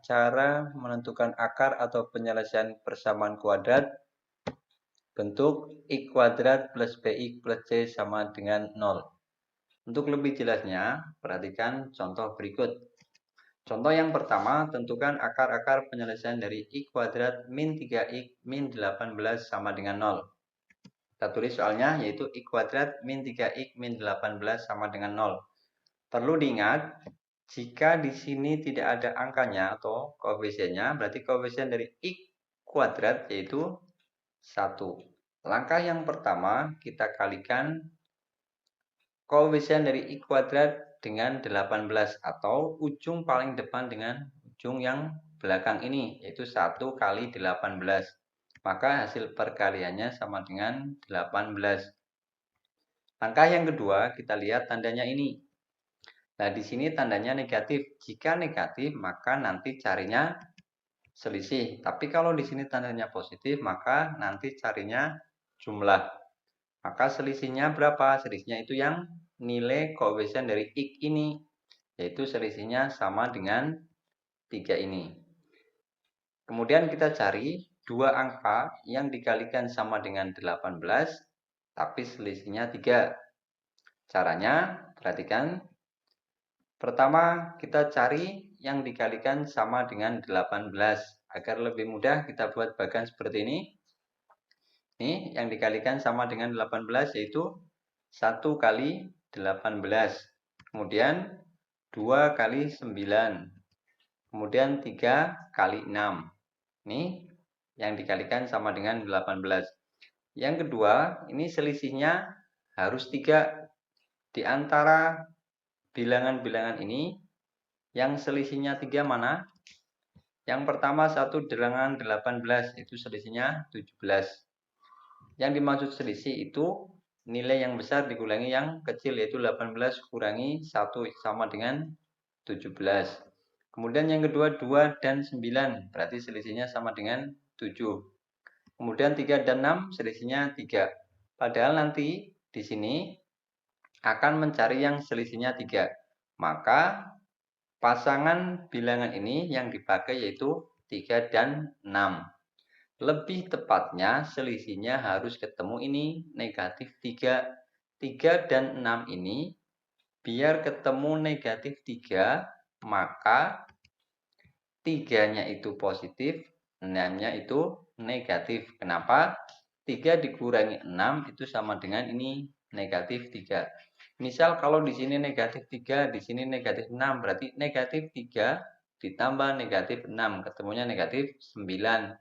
Cara menentukan akar atau penyelesaian persamaan kuadrat bentuk x kuadrat plus bx plus c sama dengan 0. Untuk lebih jelasnya, perhatikan contoh berikut. Contoh yang pertama, tentukan akar-akar penyelesaian dari x kuadrat min 3x min 18 sama dengan 0. Kita tulis soalnya yaitu x kuadrat min 3x min 18 sama dengan 0. Perlu diingat, jika di sini tidak ada angkanya atau koefisiennya, berarti koefisien dari x kuadrat yaitu 1. Langkah yang pertama, kita kalikan koefisien dari x kuadrat dengan 18 atau ujung paling depan dengan ujung yang belakang ini, yaitu 1 kali 18. Maka hasil perkaliannya sama dengan 18. Langkah yang kedua, kita lihat tandanya ini. Nah, di sini tandanya negatif. Jika negatif, maka nanti carinya selisih. Tapi kalau di sini tandanya positif, maka nanti carinya jumlah. Maka selisihnya berapa? Selisihnya itu yang nilai koefisien dari x ini. Yaitu selisihnya sama dengan 3 ini. Kemudian kita cari dua angka yang dikalikan sama dengan 18, tapi selisihnya 3. Caranya, perhatikan. Pertama, kita cari yang dikalikan sama dengan 18. Agar lebih mudah, kita buat bagan seperti ini. Ini yang dikalikan sama dengan 18, yaitu 1 kali 18. Kemudian 2 kali 9. Kemudian 3 kali 6. Ini yang dikalikan sama dengan 18. Yang kedua, ini selisihnya harus 3. Di antara bilangan-bilangan ini, yang selisihnya 3 mana? Yang pertama 1 dengan 18, itu selisihnya 17. Yang dimaksud selisih itu nilai yang besar dikurangi yang kecil, yaitu 18 kurangi 1 sama dengan 17. Kemudian yang kedua 2 dan 9, berarti selisihnya sama dengan 7. Kemudian 3 dan 6, selisihnya 3. Padahal nanti di sini akan mencari yang selisihnya 3. Maka pasangan bilangan ini yang dipakai yaitu 3 dan 6. Lebih tepatnya selisihnya harus ketemu ini negatif 3. 3 dan 6 ini biar ketemu negatif 3, maka 3-nya itu positif, 6-nya itu negatif. Kenapa? 3 dikurangi 6 itu sama dengan ini negatif 3. Misal kalau di sini negatif 3, di sini negatif 6, berarti negatif 3 ditambah negatif 6, ketemunya negatif 9.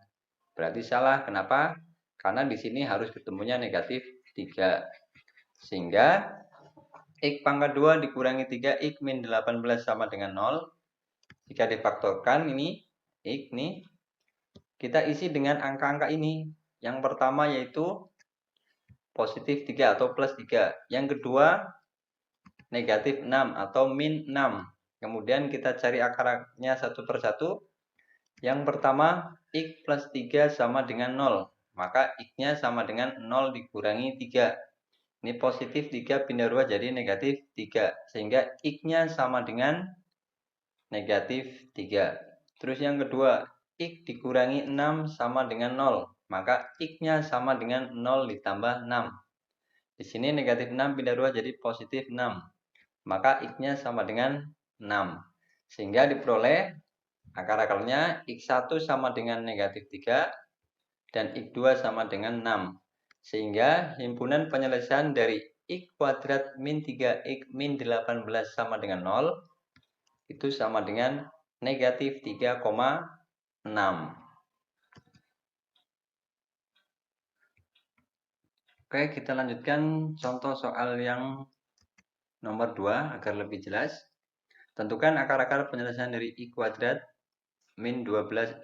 Berarti salah. Kenapa? Karena di sini harus ketemunya negatif 3. Sehingga x pangkat 2 dikurangi 3x min 18 sama dengan 0. Jika difaktorkan ini, x nih, kita isi dengan angka-angka ini. Yang pertama yaitu positif 3 atau plus 3. Yang kedua negatif 6 atau min 6. Kemudian kita cari akarnya satu persatu. Yang pertama, x plus 3 sama dengan 0. Maka x-nya sama dengan 0 dikurangi 3. Ini positif 3 pindah 2 jadi negatif 3. Sehingga x-nya sama dengan negatif 3. Terus yang kedua, x dikurangi 6 sama dengan 0. Maka x-nya sama dengan 0 ditambah 6. Di sini negatif 6 pindah 2 jadi positif 6. Maka x-nya sama dengan 6. Sehingga diperoleh akar-akarnya x1 sama dengan negatif 3 dan x2 sama dengan 6. Sehingga himpunan penyelesaian dari x kuadrat min 3x min 18 sama dengan 0 itu sama dengan negatif 3,6. Oke, kita lanjutkan contoh soal yang nomor 2 agar lebih jelas. Tentukan akar-akar penyelesaian dari x kuadrat min 12x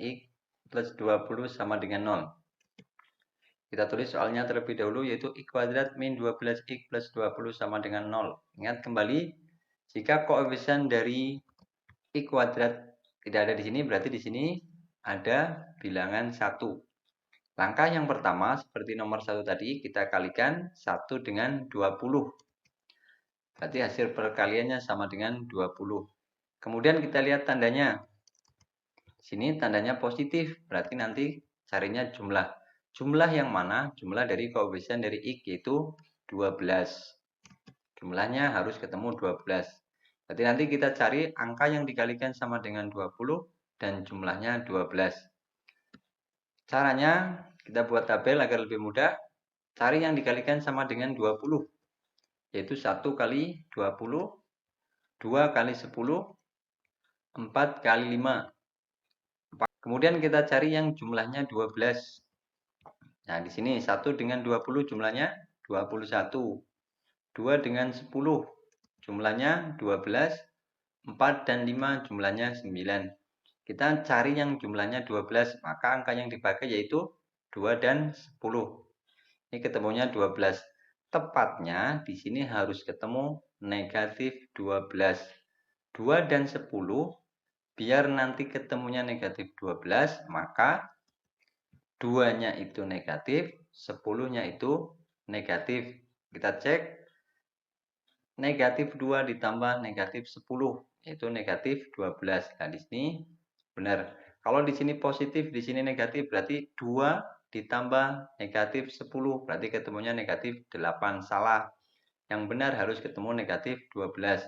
plus 20 sama dengan 0. Kita tulis soalnya terlebih dahulu yaitu x kuadrat min 12x plus 20 sama dengan 0. Ingat kembali, jika koefisien dari x kuadrat tidak ada di sini, berarti di sini ada bilangan 1. Langkah yang pertama, seperti nomor 1 tadi, kita kalikan 1 dengan 20. Berarti hasil perkaliannya sama dengan 20. Kemudian kita lihat tandanya. Sini tandanya positif, berarti nanti carinya jumlah. Jumlah yang mana? Jumlah dari koefisien dari X yaitu 12. Jumlahnya harus ketemu 12. Berarti nanti kita cari angka yang dikalikan sama dengan 20 dan jumlahnya 12. Caranya kita buat tabel agar lebih mudah. Cari yang dikalikan sama dengan 20. Yaitu 1 kali 20, 2 kali 10, 4 kali 5. Kemudian kita cari yang jumlahnya 12. Nah, di sini 1 dengan 20 jumlahnya 21. 2 dengan 10 jumlahnya 12. 4 dan 5 jumlahnya 9. Kita cari yang jumlahnya 12, maka angka yang dipakai yaitu 2 dan 10. Ini ketemunya 12. Tepatnya di sini harus ketemu negatif 12. 2 dan 10, biar nanti ketemunya negatif 12, maka 2-nya itu negatif, 10-nya itu negatif. Kita cek, negatif 2 ditambah negatif 10, yaitu negatif 12. Nah, di sini benar. Kalau di sini positif, di sini negatif, berarti 2 ditambah negatif 10, berarti ketemunya negatif 8. Salah. Yang benar harus ketemu negatif 12.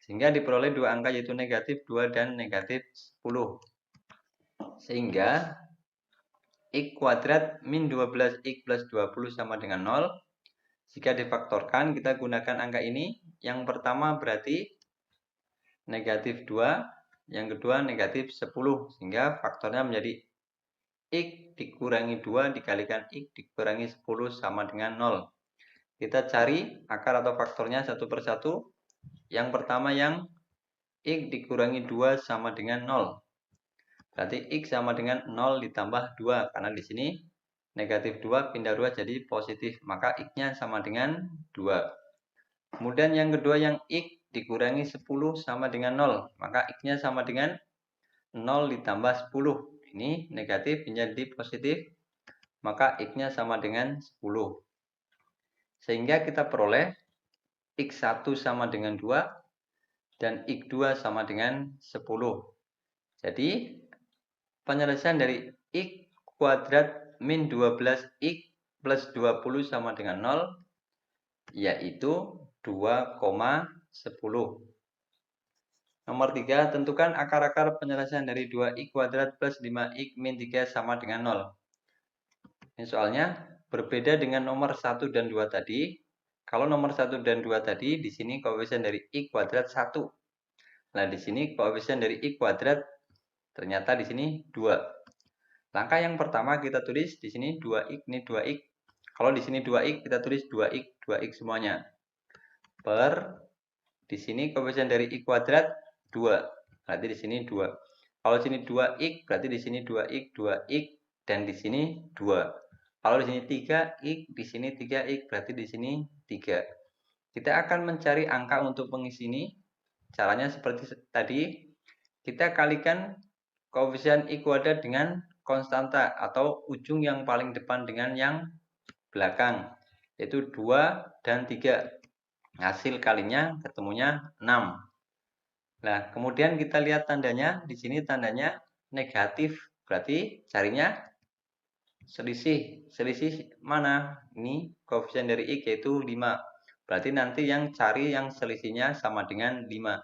Sehingga diperoleh dua angka yaitu negatif 2 dan negatif 10. Sehingga X kuadrat min 12X plus 20 sama dengan 0. Jika difaktorkan, kita gunakan angka ini. Yang pertama berarti negatif 2, yang kedua negatif 10. Sehingga faktornya menjadi X dikurangi 2 dikalikan X dikurangi 10 sama dengan 0. Kita cari akar atau faktornya satu persatu. Yang pertama yang X dikurangi 2 sama dengan 0. Berarti X sama dengan 0 ditambah 2. Karena di sini negatif 2 pindah 2 jadi positif. Maka X-nya sama dengan 2. Kemudian yang kedua yang X dikurangi 10 sama dengan 0. Maka X-nya sama dengan 0 ditambah 10. Ini negatif menjadi positif. Maka X-nya sama dengan 10. Sehingga kita peroleh X1 sama dengan 2. Dan X2 sama dengan 10. Jadi penyelesaian dari X kuadrat min 12X plus 20 sama dengan 0, yaitu 2,10. Nomor 3, tentukan akar-akar penyelesaian dari 2X kuadrat plus 5X min 3 sama dengan 0. Ini soalnya berbeda dengan nomor 1 dan 2 tadi. Kalau nomor 1 dan 2 tadi, di sini koefisien dari X kuadrat 1. Nah, di sini koefisien dari X kuadrat ternyata di sini 2. Langkah yang pertama kita tulis di sini 2X, ini 2X. Kalau di sini 2X, kita tulis 2X, 2X semuanya. Per, di sini koefisien dari X kuadrat 2. Berarti di sini 2. Kalau di sini 2X, berarti di sini 2X, 2X, dan di sini 2. Kalau di sini 3X, di sini 3X, berarti di sini 3. Kita akan mencari angka untuk pengisi ini. Caranya seperti tadi. Kita kalikan koefisien X kuadrat dengan konstanta atau ujung yang paling depan dengan yang belakang. Yaitu 2 dan 3. Hasil kalinya ketemunya 6. Nah, kemudian kita lihat tandanya. Di sini tandanya negatif. Berarti carinya selisih. Selisih mana? Ini koefisien dari X yaitu 5. Berarti nanti yang cari yang selisihnya sama dengan 5.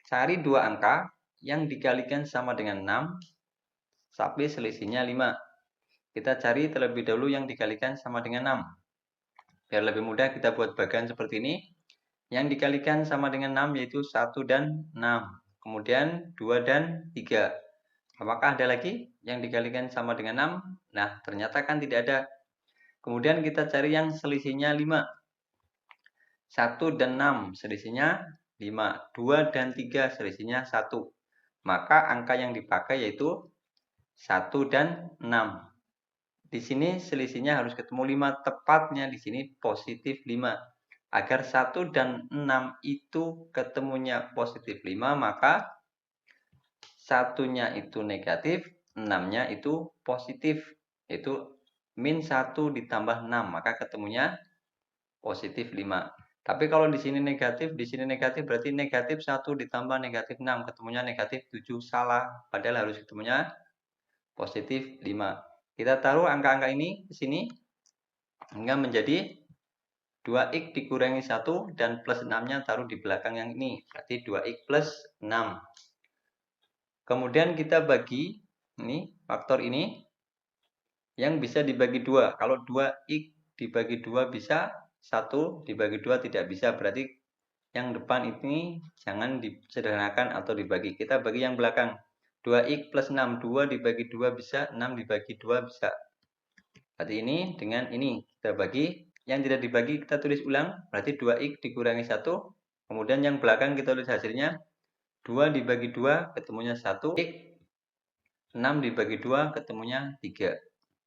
Cari dua angka yang dikalikan sama dengan 6. Tapi selisihnya 5. Kita cari terlebih dahulu yang dikalikan sama dengan 6. Biar lebih mudah kita buat bagian seperti ini. Yang dikalikan sama dengan 6 yaitu 1 dan 6. Kemudian 2 dan 3. Apakah ada lagi yang dikalikan sama dengan 6? Nah, ternyata kan tidak ada. Kemudian kita cari yang selisihnya 5. 1 dan 6 selisihnya 5. 2 dan 3 selisihnya 1. Maka angka yang dipakai yaitu 1 dan 6. Di sini selisihnya harus ketemu 5. Tepatnya di sini positif 5. Agar 1 dan 6 itu ketemunya positif 5, maka 1-nya itu negatif, 6-nya itu positif. Yaitu min 1 ditambah 6, maka ketemunya positif 5. Tapi kalau di sini negatif berarti negatif 1 ditambah negatif 6, ketemunya negatif 7, salah. Padahal harus ketemunya positif 5. Kita taruh angka-angka ini ke sini, hingga menjadi 2x dikurangi 1 dan plus 6-nya taruh di belakang yang ini. Berarti 2x plus 6. Kemudian kita bagi ini faktor ini yang bisa dibagi 2. Kalau 2x dibagi 2 bisa, 1 dibagi 2 tidak bisa. Berarti yang depan ini jangan disederhanakan atau dibagi. Kita bagi yang belakang. 2x plus 6. 2 dibagi 2 bisa, 6 dibagi 2 bisa. Berarti ini dengan ini kita bagi. Yang tidak dibagi kita tulis ulang. Berarti 2x dikurangi 1. Kemudian yang belakang kita tulis hasilnya. 2 dibagi 2 ketemunya 1. 6 dibagi 2 ketemunya 3.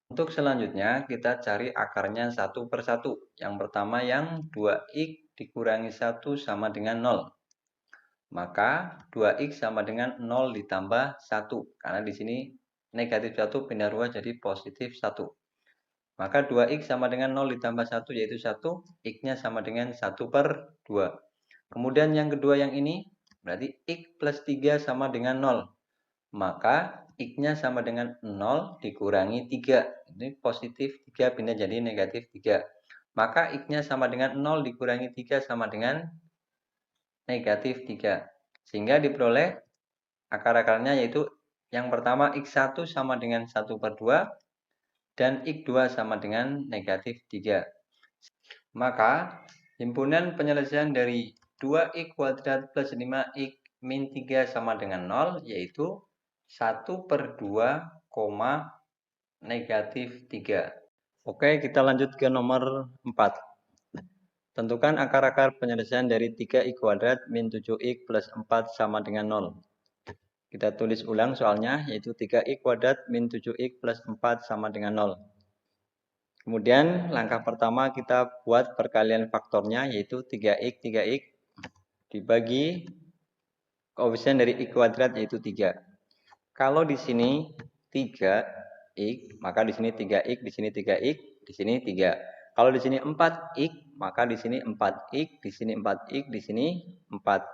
Untuk selanjutnya kita cari akarnya satu per satu. Yang pertama yang 2x dikurangi 1 sama dengan 0. Maka 2x sama dengan 0 ditambah 1. Karena di sini negatif 1 pindah rubah jadi positif 1. Maka 2x sama dengan 0 ditambah 1 yaitu 1. X-nya sama dengan 1 per 2. Kemudian yang kedua yang ini berarti x plus 3 sama dengan 0. Maka X-nya sama dengan 0 dikurangi 3. Ini positif 3 pindah jadi negatif 3. Maka X-nya sama dengan 0 dikurangi 3 sama dengan negatif 3. Sehingga diperoleh akar-akarnya yaitu yang pertama X1 sama dengan 1 per 2. Dan X2 sama dengan negatif 3. Maka himpunan penyelesaian dari 2x kuadrat plus 5x min 3 sama dengan 0 yaitu 1 per 2, negatif 3. Oke, kita lanjut ke nomor 4. Tentukan akar-akar penyelesaian dari 3x kuadrat min 7x plus 4 sama dengan 0. Kita tulis ulang soalnya, yaitu 3x kuadrat min 7x plus 4 sama dengan 0. Kemudian langkah pertama kita buat perkalian faktornya, yaitu 3x dibagi koefisien dari x kuadrat, yaitu 3. Kalau di sini 3x, maka di sini 3x, di sini 3x, di sini 3. Kalau di sini 4x, maka di sini 4x, di sini 4x, di sini 4.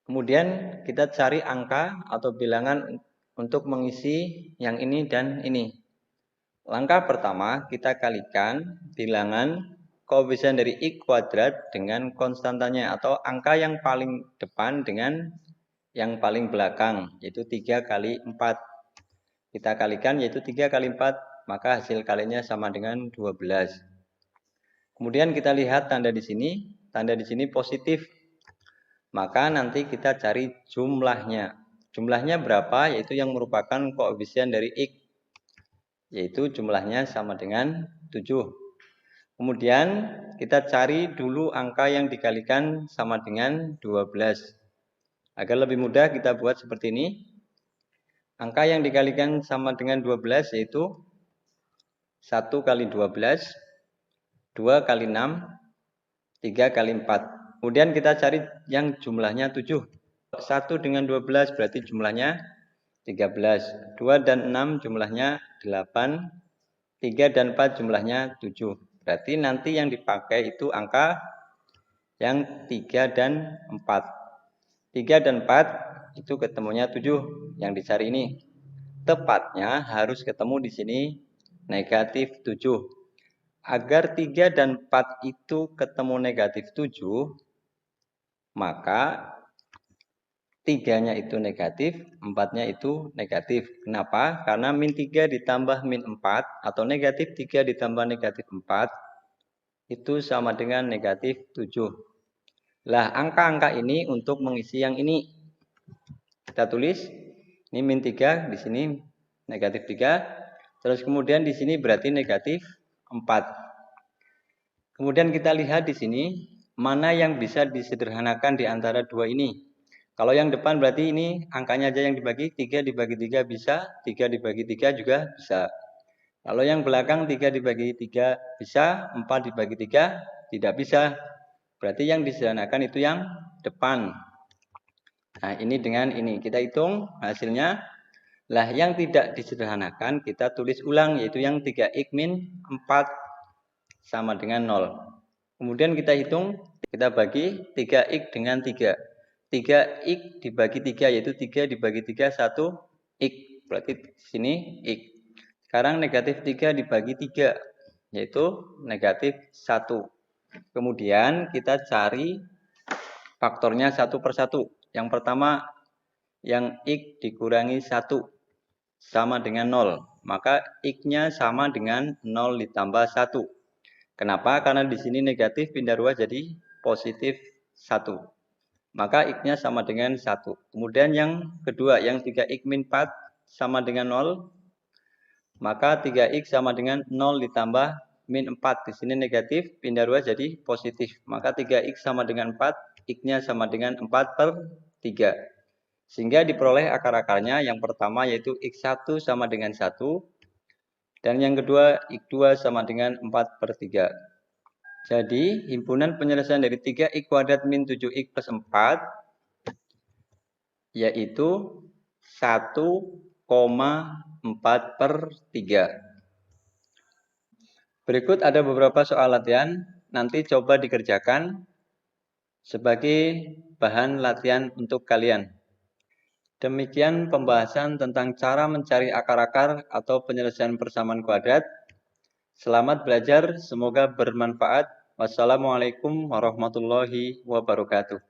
Kemudian kita cari angka atau bilangan untuk mengisi yang ini dan ini. Langkah pertama kita kalikan bilangan koefisien dari x kuadrat dengan konstantanya atau angka yang paling depan dengan yang paling belakang, yaitu 3 kali 4. Kita kalikan yaitu 3 kali 4, maka hasil kalinya sama dengan 12. Kemudian kita lihat tanda di sini positif. Maka nanti kita cari jumlahnya. Jumlahnya berapa? Yaitu yang merupakan koefisien dari x. Yaitu jumlahnya sama dengan 7. Kemudian kita cari dulu angka yang dikalikan sama dengan 12. Agar lebih mudah kita buat seperti ini. Angka yang dikalikan sama dengan 12 yaitu 1 kali 12, 2 kali 6, 3 kali 4. Kemudian kita cari yang jumlahnya 7. 1 dengan 12 berarti jumlahnya 13. 2 dan 6 jumlahnya 8. 3 dan 4 jumlahnya 7. Berarti nanti yang dipakai itu angka yang 3 dan 4. 3 dan 4 itu ketemunya 7 yang dicari ini. Tepatnya harus ketemu di sini negatif 7. Agar 3 dan 4 itu ketemu negatif 7, maka 3-nya itu negatif, 4-nya itu negatif. Kenapa? Karena min 3 ditambah min 4 atau negatif 3 ditambah negatif 4 itu sama dengan negatif 7. Lah, angka-angka ini untuk mengisi yang ini. Kita tulis, ini min 3, di sini negatif 3. Terus kemudian di sini berarti negatif 4. Kemudian kita lihat di sini, mana yang bisa disederhanakan di antara dua ini. Kalau yang depan berarti ini angkanya aja yang dibagi, 3 dibagi 3 bisa, 3 dibagi 3 juga bisa. Kalau yang belakang 3 dibagi 3 bisa, 4 dibagi 3 tidak bisa. Berarti yang disederhanakan itu yang depan. Nah, ini dengan ini. Kita hitung hasilnya. Lah, yang tidak disederhanakan kita tulis ulang, yaitu yang 3x min 4 sama dengan 0. Kemudian kita hitung, kita bagi 3x dengan 3. 3x dibagi 3 yaitu 3 dibagi 3 1x. Berarti di sini x. Sekarang negatif 3 dibagi 3 yaitu negatif 1. Kemudian kita cari faktornya satu per satu. Yang pertama yang x dikurangi 1 sama dengan 0. Maka x-nya sama dengan 0 ditambah 1. Kenapa? Karena di sini negatif pindah ruas jadi positif 1. Maka x-nya sama dengan 1. Kemudian yang kedua, yang 3x min 4 sama dengan 0. Maka 3x sama dengan 0 ditambah min 4. Di sini negatif, pindah ruas jadi positif. Maka 3x sama dengan 4, x-nya sama dengan 4 per 3. Sehingga diperoleh akar-akarnya yang pertama yaitu x1 sama dengan 1. Dan yang kedua, x2 sama dengan 4 per 3. Jadi, himpunan penyelesaian dari 3x kuadrat min 7x plus 4 yaitu 1,4 per 3. Berikut ada beberapa soal latihan, nanti coba dikerjakan sebagai bahan latihan untuk kalian. Demikian pembahasan tentang cara mencari akar-akar atau penyelesaian persamaan kuadrat. Selamat belajar, semoga bermanfaat. Wassalamualaikum warahmatullahi wabarakatuh.